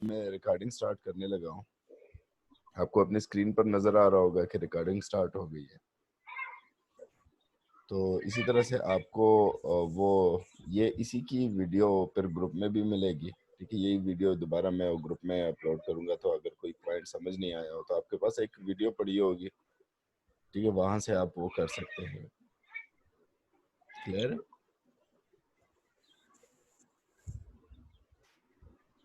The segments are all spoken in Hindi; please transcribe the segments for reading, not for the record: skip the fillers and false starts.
मैं रिकॉर्डिंग स्टार्ट करने लगा हूँ। आपको अपनी स्क्रीन पर नजर आ रहा होगा कि रिकॉर्डिंग स्टार्ट हो गई है। तो इसी तरह से आपको वो ये इसी की वीडियो फिर ग्रुप में भी मिलेगी। ठीक है, यही वीडियो दोबारा मैं ग्रुप में अपलोड करूंगा। तो अगर कोई पॉइंट समझ नहीं आया हो तो आपके पास एक वीडियो पड़ी होगी, ठीक है, वहां से आप वो कर सकते हैं। क्लियर?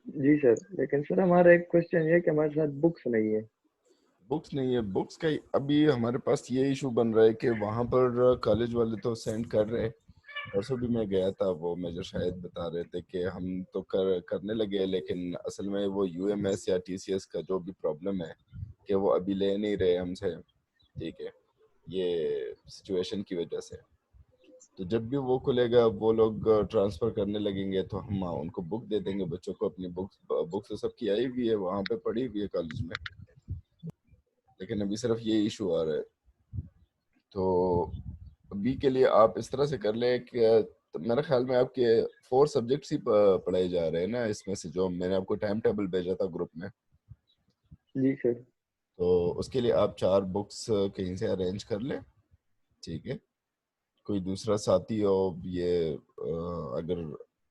जी सर, लेकिन सर हमारा एक क्वेश्चन ये है कि हमारे साथ बुक्स नहीं है। बुक्स नहीं है? बुक्स का अभी हमारे पास ये इशू बन रहा है कि वहाँ पर कॉलेज वाले तो सेंड कर रहे हैं। परसों भी मैं गया था, वो मेजर शायद बता रहे थे कि हम तो करने लगे, लेकिन असल में वो यूएमएस या टीसीएस का जो भी प्रॉब्लम है कि वो अभी ले नहीं रहे हमसे। ठीक है, ये सिचुएशन की वजह से। तो जब भी वो खुलेगा वो लोग ट्रांसफर करने लगेंगे तो हम उनको बुक दे देंगे बच्चों को। अपनी बुक्स बुक्स तो सबकी आई हुई है, वहाँ पे पड़ी हुई है कॉलेज में, लेकिन अभी सिर्फ ये इशू आ रहा है। तो अभी के लिए आप इस तरह से कर लें कि तो मेरे ख्याल में आपके 4 सब्जेक्ट्स ही पढ़ाए जा रहे हैं ना, इसमें से जो मैंने आपको टाइम टेबल भेजा था ग्रुप में। जी सर। तो उसके लिए आप 4 बुक्स कहीं से अरेंज कर लें। ठीक है, कोई दूसरा साथी हो, ये अगर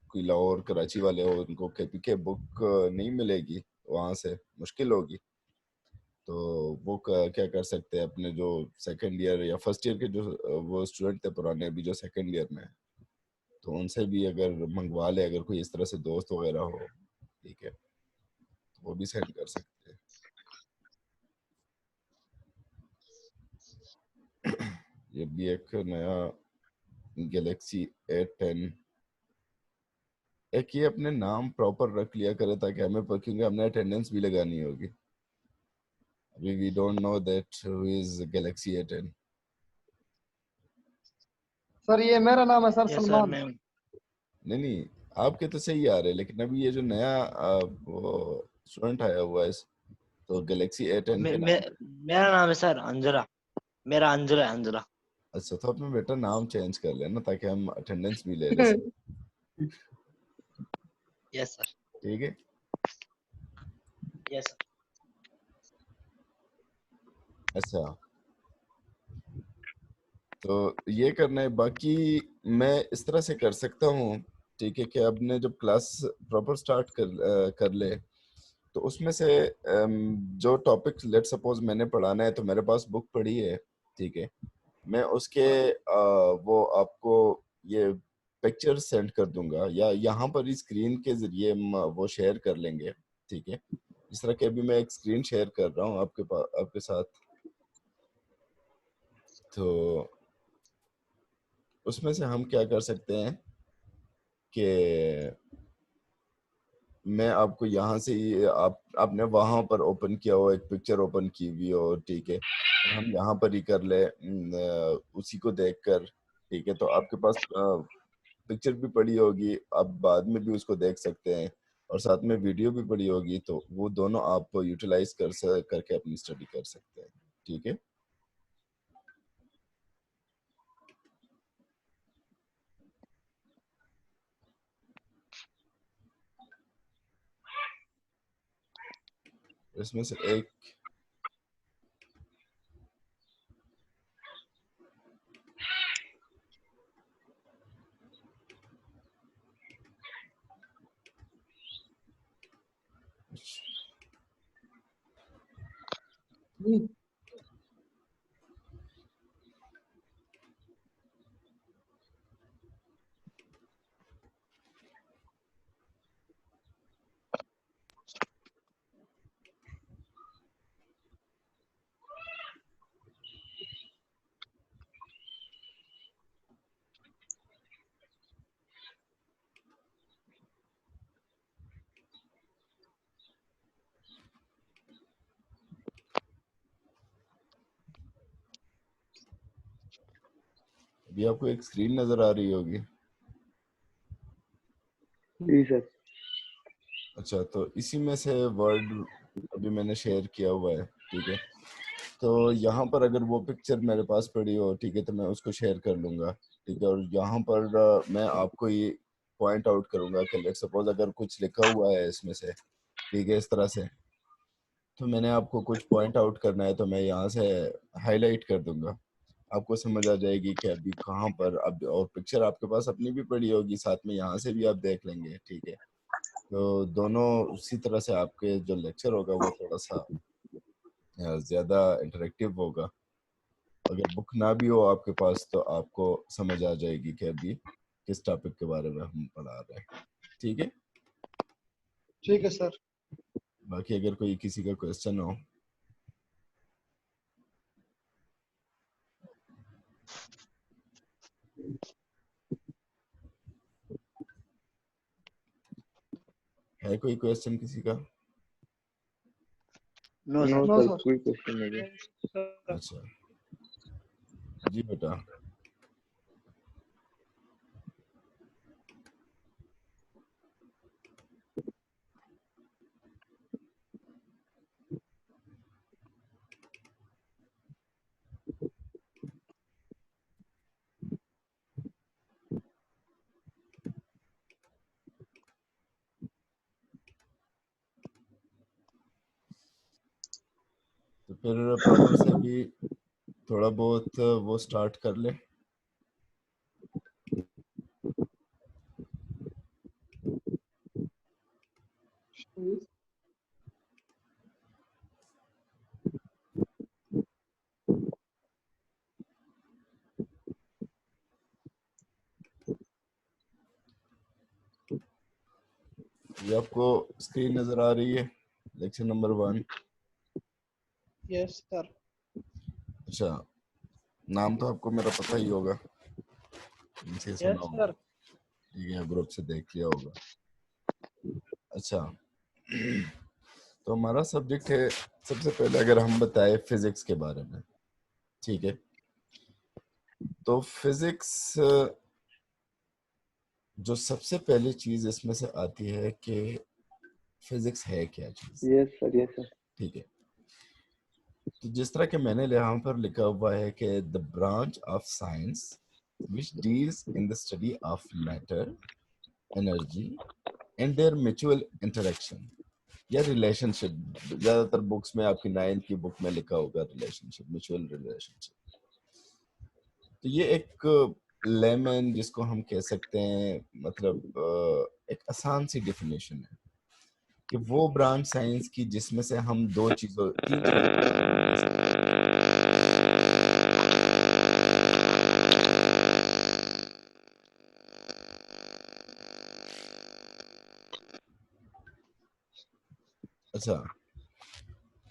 कोई लाहौर कराची वाले हो, उनको केपीके बुक नहीं मिलेगी, वहाँ से मुश्किल होगी, तो वो क्या कर सकते हैं, अपने जो सेकंड ईयर या फर्स्ट ईयर के जो वो स्टूडेंट थे पुराने, अभी जो सेकंड ईयर में हैं, तो उनसे भी अगर मंगवा ले, अगर कोई इस तरह से दोस्त वगैरह हो, ठीक है, तो वो भी सेंड कर सकते हैं। ये भी एक नया गैलेक्सी A10, एक ये अपने नाम प्रॉपर रख लिया करे ताकि हमें, क्योंकि हमने अटेंडेंस भी लगानी होगी। अभी we don't know that who is Galaxy A10। Sir ये मेरा नाम है sir, yes sir Salman. Name. नहीं नहीं, आपके तो सही आ रहे हैं, लेकिन अभी ये जो नया वो स्टूडेंट आया हुआ है, तो गैलेक्सी A10 मे, के मे, नाम पे। मेरा नाम है सर अंजला। मेरा अंजला है, अंजला। अच्छा, तो अपने बेटा नाम चेंज कर लेना ताकि हम अटेंडेंस भी ले ले सकें। Yes sir. ठीक है। Yes sir. अच्छा, तो ये करना है। बाकी मैं इस तरह से कर सकता हूँ, ठीक है, कि आपने जब क्लास प्रॉपर स्टार्ट कर ले, तो उसमें से जो टॉपिक लेट सपोज मैंने पढ़ाना है, तो मेरे पास बुक पड़ी है, ठीक है, मैं उसके वो आपको ये पिक्चर सेंड कर दूंगा, या यहाँ पर ही स्क्रीन के जरिए हम वो शेयर कर लेंगे। ठीक है, जिस तरह कि अभी मैं एक स्क्रीन शेयर कर रहा हूँ आपके पास, आपके साथ। तो उसमें से हम क्या कर सकते हैं कि मैं आपको यहाँ से ही, आपने वहां पर ओपन किया हो, एक पिक्चर ओपन की हुई हो, ठीक है, और हम यहाँ पर ही कर ले उसी को देखकर। ठीक है, तो आपके पास पिक्चर भी पड़ी होगी, आप बाद में भी उसको देख सकते हैं, और साथ में वीडियो भी पड़ी होगी, तो वो दोनों आप यूटिलाइज करके अपनी स्टडी कर सकते हैं। ठीक है। इसमें से एक अभी आपको एक स्क्रीन नजर आ रही होगी। जी सर। अच्छा, तो इसी में से वर्ड अभी मैंने शेयर किया हुआ है। ठीक है, तो यहाँ पर अगर वो पिक्चर मेरे पास पड़ी हो, ठीक है, तो मैं उसको शेयर कर लूँगा। ठीक है, और यहाँ पर मैं आपको ये पॉइंट आउट करूँगा कि लेट सपोज अगर कुछ लिखा हुआ है इसमें से, ठीक है, इस तरह से। तो मैंने आपको कुछ पॉइंट आउट करना है तो मैं यहाँ से हाईलाइट कर दूंगा, आपको समझ आ जाएगी कि अभी कहाँ पर। अब और पिक्चर आपके पास अपनी भी पड़ी होगी साथ में, यहाँ से भी आप देख लेंगे, ठीक है। तो दोनों उसी तरह से आपके जो लेक्चर होगा वो थोड़ा सा ज़्यादा इंटरेक्टिव होगा। अगर बुक ना भी हो आपके पास तो आपको समझ आ जाएगी कि अभी किस टॉपिक के बारे में हम पढ़ा रहे हैं, ठीक है। ठीक है सर। बाकी अगर कोई किसी का क्वेश्चन हो। है कोई क्वेश्चन किसी का? No no sir. No sir, sir. कोई क्वेश्चन नहीं है। अच्छा जी बेटा। तो फिर पापा से भी थोड़ा बहुत वो स्टार्ट कर ले। ये आपको स्क्रीन नजर आ रही है, लेक्चर नंबर 1। Yes sir. अच्छा, नाम तो आपको मेरा पता ही होगा, इनसे सुना यस होगा, सर। ठीक है, ग्रुप से देख लिया होगा। अच्छा तो हमारा सब्जेक्ट है, सबसे पहले अगर हम बताएं फिजिक्स के बारे में, ठीक है। तो फिजिक्स जो सबसे पहली चीज इसमें से आती है कि फिजिक्स है क्या चीज, यस सर, यस सर। ठीक है। तो जिस तरह के मैंने यहाँ पर लिखा हुआ है कि the branch of science which deals in the study of matter, energy and there mutual interaction या रिलेशनशिप। ज्यादातर बुक्स में आपकी 9th की बुक में लिखा होगा रिलेशनशिप, म्यूचुअल रिलेशनशिप। तो ये एक लेमन जिसको हम कह सकते हैं, मतलब एक आसान सी डेफिनेशन है कि वो ब्रांच साइंस की जिसमें से हम तीन चीजों के बारे में बता सकते हैं। अच्छा,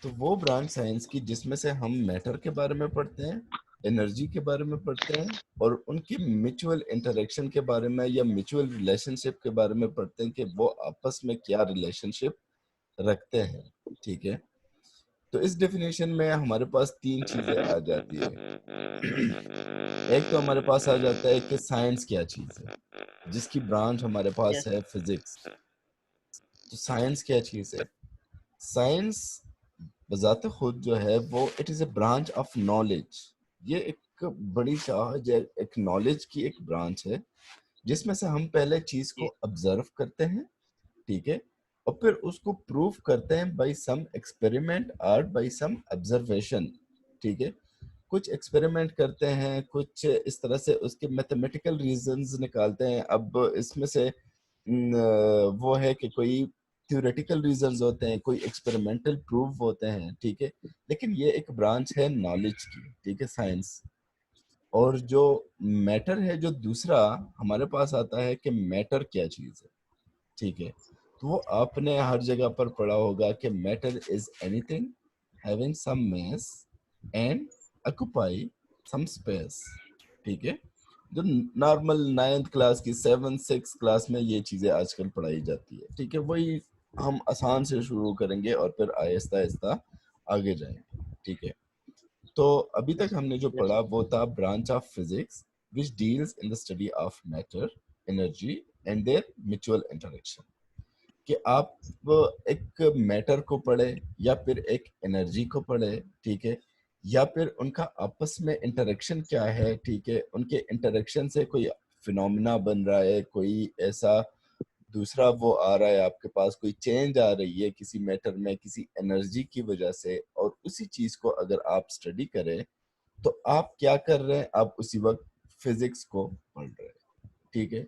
तो वो ब्रांच साइंस की जिसमें से हम मैटर के बारे में पढ़ते हैं, एनर्जी के बारे में पढ़ते हैं और उनकी म्यूचुअल इंटरेक्शन के बारे में या म्यूचुअल रिलेशनशिप के बारे में पढ़ते हैं कि वो आपस में क्या रिलेशनशिप रखते हैं, ठीक है। तो इस डेफिनेशन में हमारे पास 3 चीजें आ जाती है। एक तो हमारे पास आ जाता है कि साइंस क्या चीज है, जिसकी ब्रांच हमारे पास यस। है फिजिक्स। तो साइंस क्या चीज है? साइंस बजाते खुद जो है वो it is a branch of knowledge. ये एक बड़ी एक नॉलेज की एक ब्रांच है जिसमें से हम पहले चीज को ऑब्जर्व करते हैं, ठीक है, और फिर उसको प्रूव करते हैं बाय सम एक्सपेरिमेंट और बाय सम ऑब्जर्वेशन, ठीक है। कुछ एक्सपेरिमेंट करते हैं, कुछ इस तरह से उसके मैथमेटिकल रीजंस निकालते हैं। अब इसमें से वो है कि कोई थ्योरेटिकल रीजंस होते हैं, कोई एक्सपेरिमेंटल प्रूफ होते हैं, ठीक है। लेकिन ये एक ब्रांच है नॉलेज की, ठीक है, साइंस। और जो मैटर है, जो दूसरा हमारे पास आता है कि मैटर क्या चीज है, ठीक है। तो वो आपने हर जगह पर पढ़ा होगा कि matter is anything having some mass and occupy some space, ठीक है। जो नॉर्मल 9th क्लास की 7th 6th क्लास में ये चीजें आजकल पढ़ाई जाती है, ठीक है। वही हम आसान से शुरू करेंगे और फिर आहिस्ता आहिस्ता आगे जाएंगे, ठीक है। तो अभी तक हमने जो यस पढ़ा वो था branch of physics which deals in the study of matter, energy and there mutual interaction. कि आप एक मैटर को पढ़े या फिर एक एनर्जी को पढ़े, ठीक है, या फिर उनका आपस में इंटरेक्शन क्या है, ठीक है, उनके इंटरेक्शन से कोई फिनोमिना बन रहा है, कोई ऐसा दूसरा वो आ रहा है, आपके पास कोई चेंज आ रही है किसी मैटर में, किसी एनर्जी की वजह से, और उसी चीज को अगर आप स्टडी करें तो आप क्या कर रहे हैं, आप उसी वक्त फिजिक्स को पढ़ रहे हैं। ठीक है।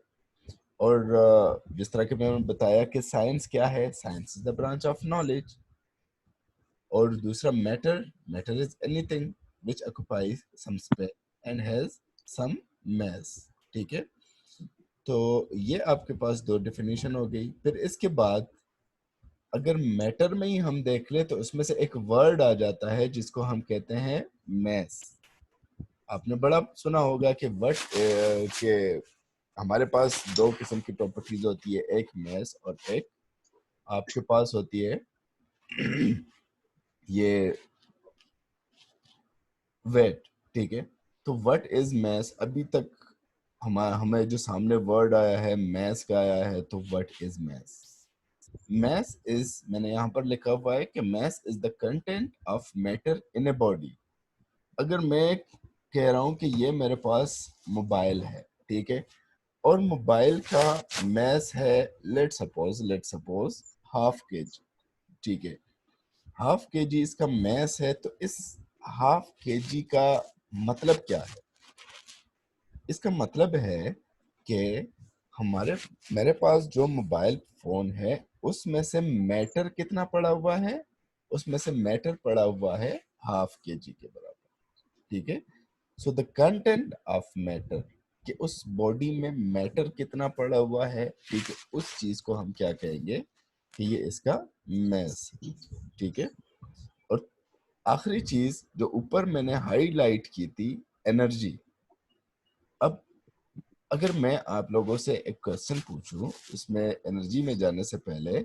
और जिस तरह के मैंने बताया कि साइंस क्या है, science is the branch of knowledge. और दूसरा matter, matter is anything which occupies some space and has some mass. ठीक है। तो ये आपके पास दो डेफिनेशन हो गई। फिर इसके बाद अगर मैटर में ही हम देख लें तो उसमें से एक वर्ड आ जाता है जिसको हम कहते हैं मैस। आपने बड़ा सुना होगा कि के हमारे पास दो किस्म की प्रॉपर्टीज होती है, एक मैस और एक आपके पास होती है ये वेट। ठीक है। तो व्हाट इज मैस, अभी तक हमें जो सामने वर्ड आया है मैस का आया है, तो what is mass? Mass is, मैंने यहाँ पर लिखा हुआ है कि mass is the content of matter in a body. अगर मैं कह रहा हूँ कि ये मेरे पास मोबाइल है, ठीक है, और मोबाइल का मैस है लेट सपोज हाफ के जी। ठीक है। हाफ के जी इसका मैस है, तो इस हाफ के जी का मतलब क्या है? इसका मतलब है कि हमारे मेरे पास जो मोबाइल फोन है उसमें से मैटर कितना पड़ा हुआ है, उसमें से मैटर पड़ा हुआ है हाफ के जी के बराबर। ठीक है। So the content of matter, कि उस बॉडी में मैटर कितना पड़ा हुआ है, ठीक है, उस चीज को हम क्या कहेंगे कि ये इसका मैस। ठीक है। और आखिरी चीज जो ऊपर मैंने हाईलाइट की थी, एनर्जी। अब अगर मैं आप लोगों से एक क्वेश्चन पूछूं इसमें एनर्जी में जाने से पहले,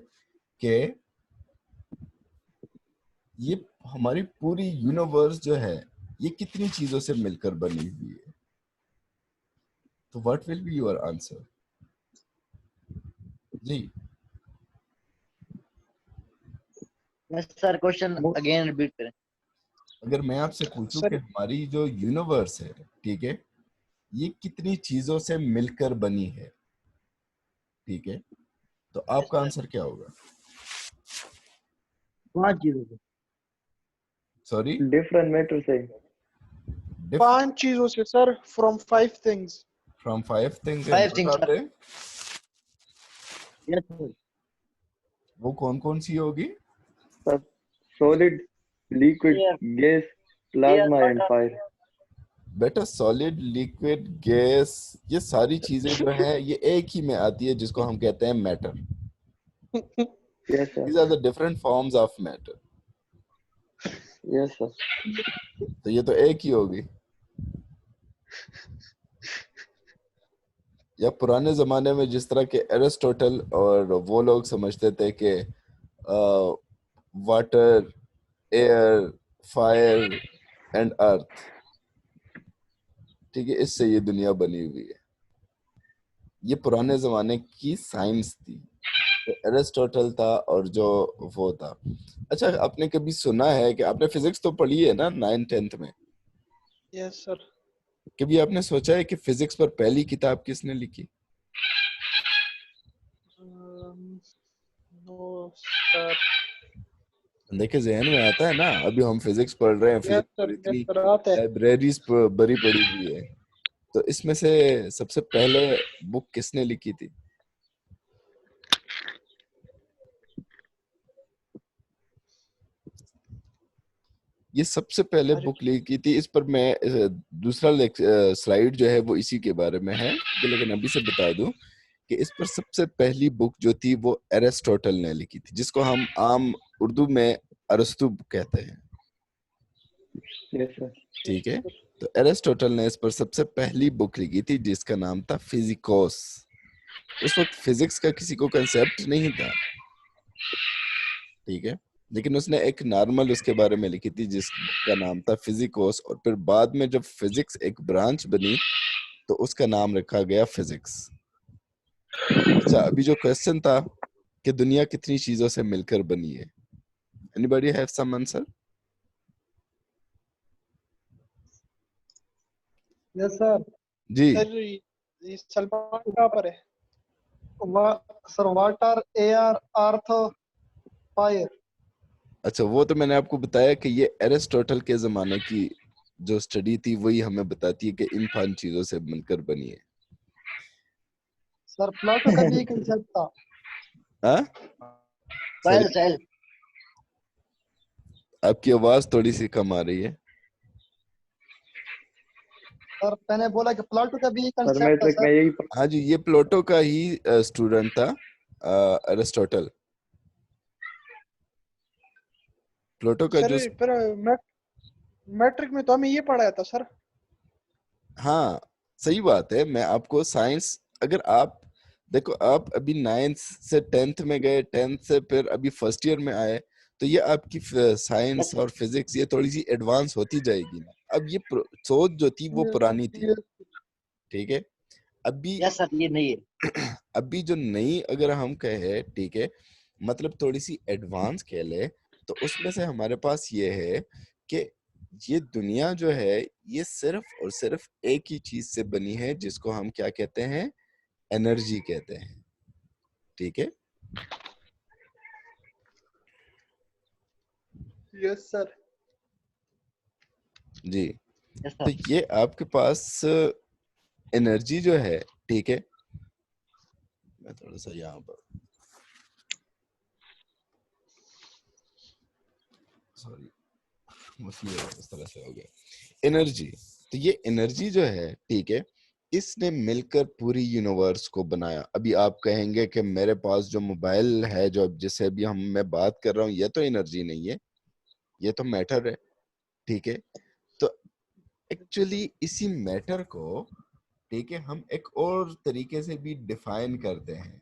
कि ये हमारी पूरी यूनिवर्स जो है ये कितनी चीजों से मिलकर बनी हुई है, तो what will be your answer? जी। यस सर, क्वेश्चन मो- अगेन रिपीट करें। अगर मैं आपसे पूछूं कि सर हमारी जो यूनिवर्स है, ठीक है, ये कितनी चीजों से मिलकर बनी है, ठीक है, तो यस आपका सर, आंसर क्या होगा? 5 चीजों से। सॉरी? डिफरेंट मैटर से। डिफ 5 चीजों से sir, from 5 things. From 5 things, and 5 things what are sir. They? Yes sir. वो कौन कौन सी होगी? सब solid, liquid, air, gas, air, plasma and water. Fire. बेटा सॉलिड, लिक्विड, गैस, ये सारी चीजें जो है ये एक ही में आती है जिसको हम कहते हैं matter. Yes sir. These are the different forms of matter. Yes sir. तो ये तो एक ही होगी। या पुराने जमाने में जिस तरह के एरिस्टोटल और वो लोग समझते थे कि water, air, fire and earth, ठीक है, इससे ये दुनिया बनी हुई है। ये पुराने जमाने की साइंस थी, तो एरिस्टोटल था और जो वो था। अच्छा, आपने कभी सुना है कि आपने फिजिक्स तो पढ़ी है ना 9th 10th में? Yes sir. कभी आपने सोचा है कि फिजिक्स पर पहली किताब किसने लिखी? No sir. देखिए जहन में आता है ना, अभी हम फिजिक्स पढ़ रहे हैं, यस फिजिक्स सर, पर यस इतनी सर, आते हैं। लाइब्रेरीज भरी पड़ी हुई है, तो इसमें से सबसे पहले बुक किसने लिखी थी? ये सबसे पहले अरे बुक लिखी थी, इस पर मैं दूसरा स्लाइड जो है वो इसी के बारे में है, लेकिन अभी से बता दूं कि इस पर सबसे पहली बुक जो थी वो एरिस्टोटल ने लिखी थी, जिसको हम आम उर्दू में अरस्तू कहते हैं। Yes sir. ठीक है। तो एरिस्टोटल ने इस पर सबसे पहली बुक लिखी थी जिसका नाम था फिजिकोस। उस वक्त फिजिक्स का किसी को कंसेप्ट नहीं था, ठीक है, लेकिन उसने एक नॉर्मल उसके बारे में लिखी थी जिसका नाम था फिजिकोस, और फिर बाद में जब फिजिक्स एक ब्रांच बनी तो उसका नाम रखा गया फिजिक्स। अच्छा, अभी जो क्वेश्चन था कि दुनिया कितनी चीजों से मिलकर बनी है, anybody have some answer? Yes sir. जी। सर ये सलमान कहाँ पर है? Sir water, air, earth, fire. अच्छा, वो तो मैंने आपको बताया कि ये एरिस्टोटल के जमाने की जो स्टडी थी वही हमें बताती है कि इन 5 चीजों से बनकर बनी है। सर प्लाटो का भी कंसेप्ट था। हाँ, साहिल सॉरी, साहिल आपकी आवाज थोड़ी सी कम आ रही है। सर मैंने बोला कि प्लाटो का भी सर कंसेप्ट था मैट्रिक में सर। यही हाँ जी, ये प्लेटो का ही स्टूडेंट था, एरिस्टोटल। प्लेटो का सर जो, पर मैट्रिक में तो हमें ये पढ़ाया था सर। हाँ सही बात है। मैं आपको साइंस, अगर आप देखो, आप अभी 9th से 10th में गए, 10th से फिर अभी फर्स्ट ईयर में आए, तो ये आपकी साइंस और फिजिक्स ये थोड़ी सी एडवांस होती जाएगी ना। अब ये सोच जो थी वो पुरानी थी, ये ठीक है। अभी यस सर ये नहीं है। अभी जो नई अगर हम कहे, ठीक है, मतलब थोड़ी सी एडवांस कह ले, तो उसमें से हमारे पास ये है कि ये दुनिया जो है ये सिर्फ और सिर्फ एक ही चीज से बनी है, जिसको हम क्या कहते हैं, एनर्जी कहते हैं, ठीक है। Yes sir. जी, यस तो सर। ये आपके पास एनर्जी जो है, ठीक है। मैं थोड़ा सा यहाँ पर, सॉरी, मुझे इस तरह से हो गया। एनर्जी, तो ये एनर्जी जो है, ठीक है, इसने मिलकर पूरी यूनिवर्स को बनाया। अभी आप कहेंगे कि मेरे पास जो मोबाइल है, जो जिससे अभी मैं बात कर रहा हूँ, ये तो एनर्जी नहीं है, ये तो मैटर है, ठीक है। तो एक्चुअली इसी मैटर को, ठीक है, हम एक और तरीके से भी डिफाइन करते हैं,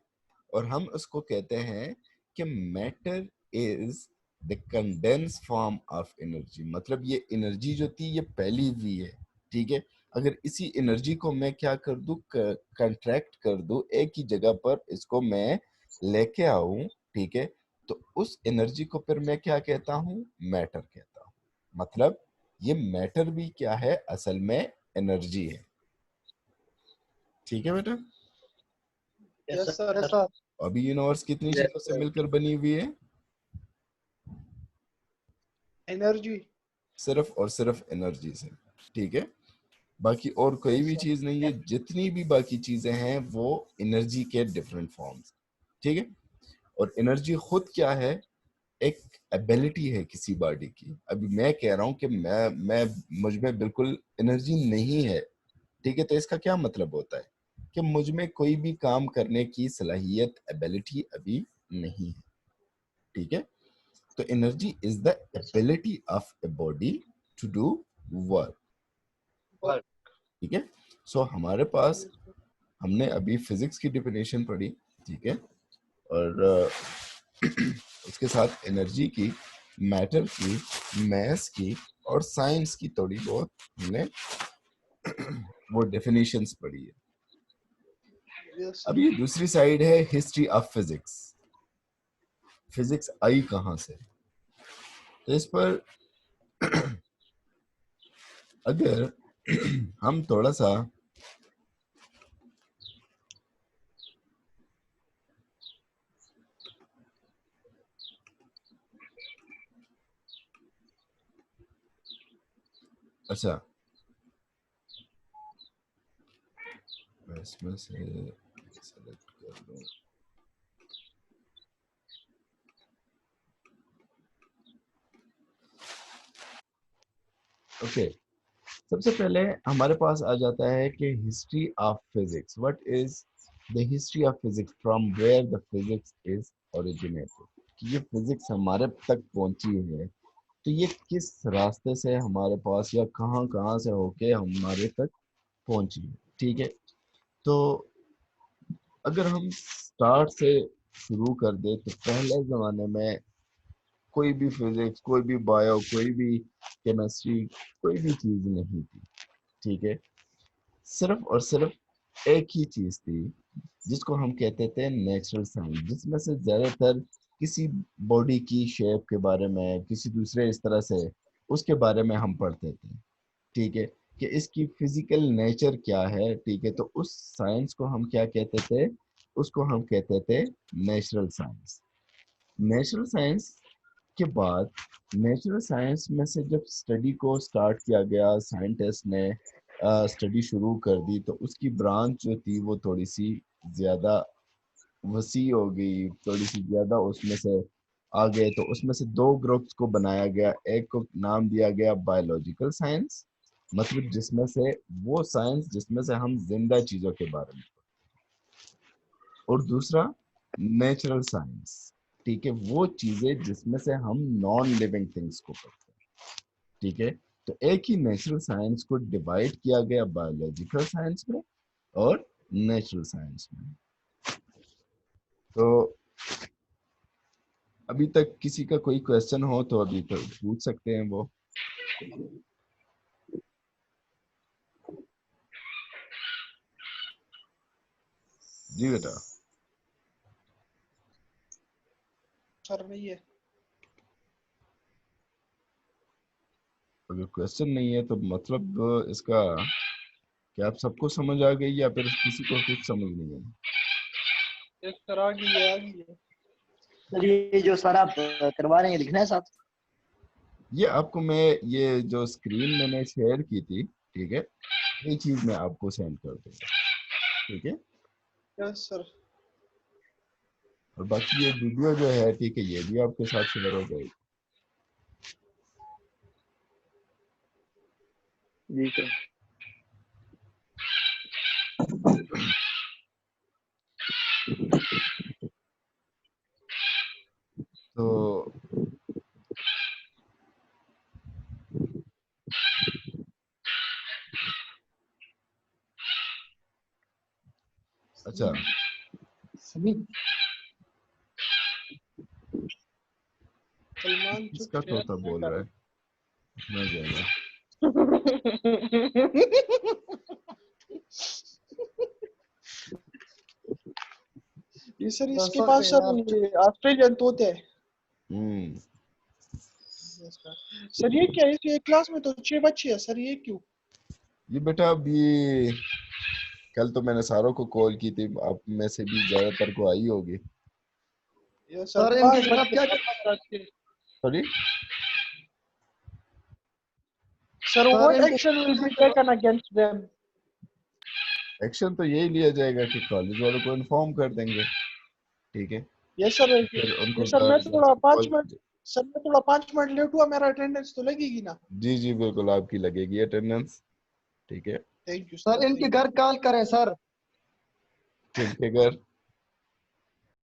और हम उसको कहते हैं कि matter is the condense form of energy. मतलब ये एनर्जी जो थी ये पहली हुई है, ठीक है। अगर इसी एनर्जी को मैं क्या कर दूं, कंट्रैक्ट कर दूं, एक ही जगह पर इसको मैं लेके आऊं, ठीक है, तो उस एनर्जी को फिर मैं क्या कहता हूं, मैटर कहता हूं। मतलब ये मैटर भी क्या है, असल में एनर्जी है, ठीक है बेटा। Yes yes sir. Sir. Yes sir. अभी यूनिवर्स कितनी Yes, चीजों से sir. मिलकर बनी हुई है, एनर्जी। सिर्फ और सिर्फ एनर्जी से, ठीक है। बाकी और कोई यस भी सर। चीज नहीं है, जितनी भी बाकी चीजें हैं वो एनर्जी के डिफरेंट फॉर्म्स, ठीक है। और एनर्जी खुद क्या है, एक एबिलिटी है किसी बॉडी की। अभी मैं कह रहा हूं कि मैं मुझ में बिल्कुल एनर्जी नहीं है, ठीक है, तो इसका क्या मतलब होता है कि मुझ में कोई भी काम करने की सलाहियत, एबिलिटी अभी नहीं है, ठीक है। तो energy is the yes sir. Ability of a body to do work, work. ठीक है। सो हमारे पास, हमने अभी फिजिक्स की डेफिनेशन पढ़ी, ठीक है, और उसके साथ एनर्जी की, मैटर की, मैथ्स की और साइंस की थोड़ी बहुत हमने वो डेफिनेशंस पढ़ी है। यस अब सर। ये दूसरी साइड है, हिस्ट्री ऑफ फिजिक्स। फिजिक्स आई कहाँ से, तो इस पर अगर हम थोड़ा सा अच्छा, मैं इसमें से सेलेक्ट कर लूं। ओके, सबसे पहले हमारे पास आ जाता है कि history of physics. What is the history of physics, from where the physics is originated. कि ये फिजिक्स हमारे तक पहुंची है, तो ये किस रास्ते से हमारे पास, या कहाँ कहाँ से होके हमारे तक पहुंची है, ठीक है। तो अगर हम स्टार्ट से शुरू कर दे, तो पहले जमाने में कोई भी फिजिक्स, कोई भी बायो, कोई भी केमिस्ट्री, कोई भी चीज नहीं थी, ठीक है। सिर्फ और सिर्फ एक ही चीज थी, जिसको हम कहते थे नेचुरल साइंस, जिसमें से ज्यादातर किसी बॉडी की शेप के बारे में, किसी दूसरे इस तरह से उसके बारे में हम पढ़ते थे, ठीक है, कि इसकी फिजिकल नेचर क्या है, ठीक है। तो उस साइंस को हम क्या कहते थे, उसको हम कहते थे नेचुरल साइंस। नेचुरल साइंस के बाद नेचुरल साइंस में से जब स्टडी को स्टार्ट किया गया, साइंटिस्ट ने स्टडी शुरू कर दी, तो उसकी ब्रांच जो थी वो थोड़ी सी ज़्यादा वसी हो गई, थोड़ी सी ज़्यादा उसमें से आ गए। तो उसमें से दो ग्रुप्स को बनाया गया। एक को नाम दिया गया बायोलॉजिकल साइंस, मतलब जिसमें से वो साइंस जिसमें से हम जिंदा चीज़ों के बारे में, और दूसरा नेचुरल साइंस, ठीक है, वो चीज़ें जिसमें से हम नॉन लिविंग थिंग्स को पढ़ते हैं। ठीक है, तो एक ही नेचुरल साइंस को डिवाइड किया गया बायोलॉजिकल साइंस में और नेचुरल साइंस में। तो अभी तक किसी का कोई क्वेश्चन हो तो अभी तो पूछ सकते हैं वो। जी बेटा। सर नहीं है। अगर क्वेश्चन नहीं है तो मतलब इसका क्या आप सबको समझ आ गई या फिर किसी को कुछ समझ नहीं है? एक सर आ गई है, आ गई है। सर ये जो सर आप करवा रहे हैं लिखना है साथ? ये आपको मैं ये जो स्क्रीन मैंने शेयर की थी, ठीक है, ये चीज मैं आपको सेंड कर दूंगा, ठीक है। Yes sir. और बाकी ये वीडियो जो है, ठीक है, ये भी आपके साथ शेयर हो जाएगी। जी सर। तो अच्छा, सलमान चुप इसका शेयर तोता बोल रहा है, मैं जाएगा। ये सर इसके पास सर ये ऑस्ट्रेलियन तोते हैं। सर ये क्या है? इसके क्लास में तो 6 बच्चे हैं सर, ये क्यों? ये बेटा अभी कल तो मैंने सारों को कॉल की थी, आप में से भी ज्यादातर को आई होगी। ये सर इनके खिलाफ क्या sorry sir what action will be taken against them? Action तो यही लिया जाएगा कि कॉलेज वालों को इन्फॉर्म कर देंगे, ठीक है। Yes sir. फिर ये उनको सर मैं थोड़ा 5 कॉल, मिनट सर मैं थोड़ा 5 मिनट लेट हुआ, मेरा अटेंडेंस तो लगेगी ना? जी जी बिल्कुल आपकी लगेगी अटेंडेंस, ठीक है। थैंक यू सर इनके घर कॉल करें सर। किनके घर?